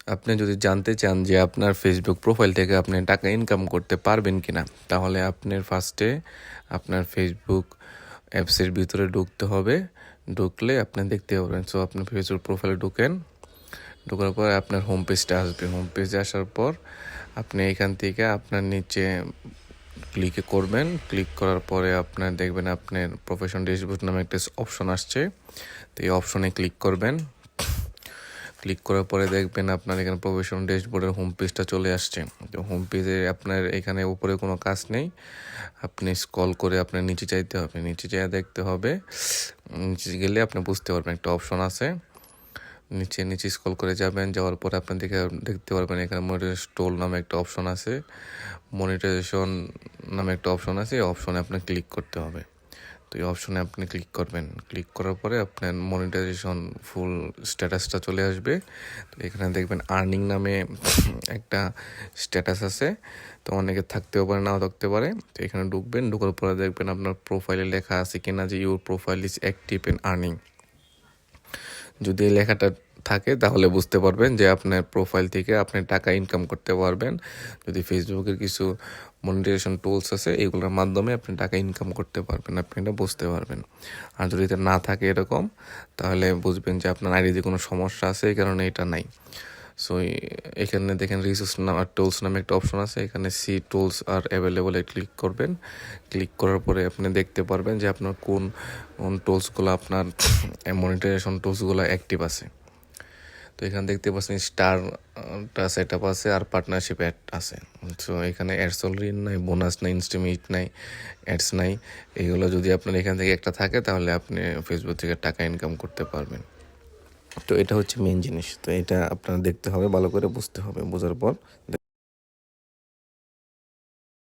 আপনি যদি জানতে চান যে আপনার ফেসবুক প্রোফাইল থেকে আপনি টাকা ইনকাম করতে পারবেন কিনা, তাহলে আপনার ফার্স্টে আপনার ফেসবুক অ্যাপসের ভিতরে ঢুকতে হবে। ঢুকলে আপনি দেখতে পাবেন। সো আপনি ফেসবুক প্রোফাইলে ঢুকেন, ঢোকার পর আপনার হোম পেজটা আসবে। হোম পেজে আসার পর আপনি এখান থেকে আপনার নিচে ক্লিক করবেন। ক্লিক করার পরে আপনার দেখবেন আপনার প্রফেশন ড্যাশবোর্ড নামে একটা অপশন আসছে। তো এই অপশনে ক্লিক করবেন। ক্লিক করার পরে দেখবেন আপনার এখানে প্রফেশন ড্যাশবোর্ডের হোম পেজটা চলে আসছে। তো হোম পেজে আপনার এখানে উপরে কোনো কাজ নেই, আপনি স্ক্রল করে আপনার নিচে চাইতে হবে। নিচে যেয়ে দেখতে হবে, নিচে গেলে আপনি বুঝতে পারবেন একটা অপশন আছে। নিচে নিচে স্ক্রল করে যাবেন, যাওয়ার পরে আপনি দেখতে পারবেন এখানে মনিটাইজেশন টুল নামে একটা অপশন আছে। মনিটাইজেশন নামে একটা অপশন আছে, এই অপশনে আপনি ক্লিক করতে হবে। তো এই অপশনে আপনি ক্লিক করবেন। ক্লিক করার পরে আপনার মনিটাইজেশন ফুল স্ট্যাটাসটা চলে আসবে। তো এখানে দেখবেন আর্নিং নামে একটা স্ট্যাটাস আছে। তো অনেকে থাকতেও পারে, নাও থাকতে পারে। তো এখানে ঢুকবেন, ঢোকার পরে দেখবেন আপনার প্রোফাইলে লেখা আছে কিনা যে your profile is active and earning. যদি এই লেখাটা থাকে তাহলে বুঝতে পারবেন যে আপনার প্রোফাইল থেকে আপনি টাকা ইনকাম করতে পারবেন। যদি ফেসবুকের কিছু মনিটাইজেশন টুলস আছে, এগুলোর মাধ্যমে আপনি টাকা ইনকাম করতে পারবেন, আপনি এটা বুঝতে পারবেন। আর যদি এটা না থাকে এরকম, তাহলে বুঝবেন যে আপনার আইডিতে কোনো সমস্যা আছে, এই কারণে এটা নাই। সো এখানে দেখেন রিসোর্স নাম আর টুলস নামে একটা অপশন আছে, এখানে সি টুলস আর অ্যাভেলেবলে ক্লিক করবেন। ক্লিক করার পরে আপনি দেখতে পারবেন যে আপনার কোন টুলসগুলো আপনার মনিটাইজেশন টুলসগুলো অ্যাক্টিভ আছে। তো এখানে দেখতে পাচ্ছেন স্টারটা সেট আপ আছে আর পার্টনারশিপ অ্যাড আছে। সো এখানে অ্যাডস অলরেডি নাই, বোনাস নাই, ইনস্টিমেট নাই, অ্যাডস নাই। এইগুলো যদি আপনার এখান থেকে একটা থাকে তাহলে আপনি ফেসবুক থেকে টাকা ইনকাম করতে পারবেন। তো এটা হচ্ছে মেন জিনিস। তো এটা আপনার দেখতে হবে, ভালো করে বুঝতে হবে। বোঝার পর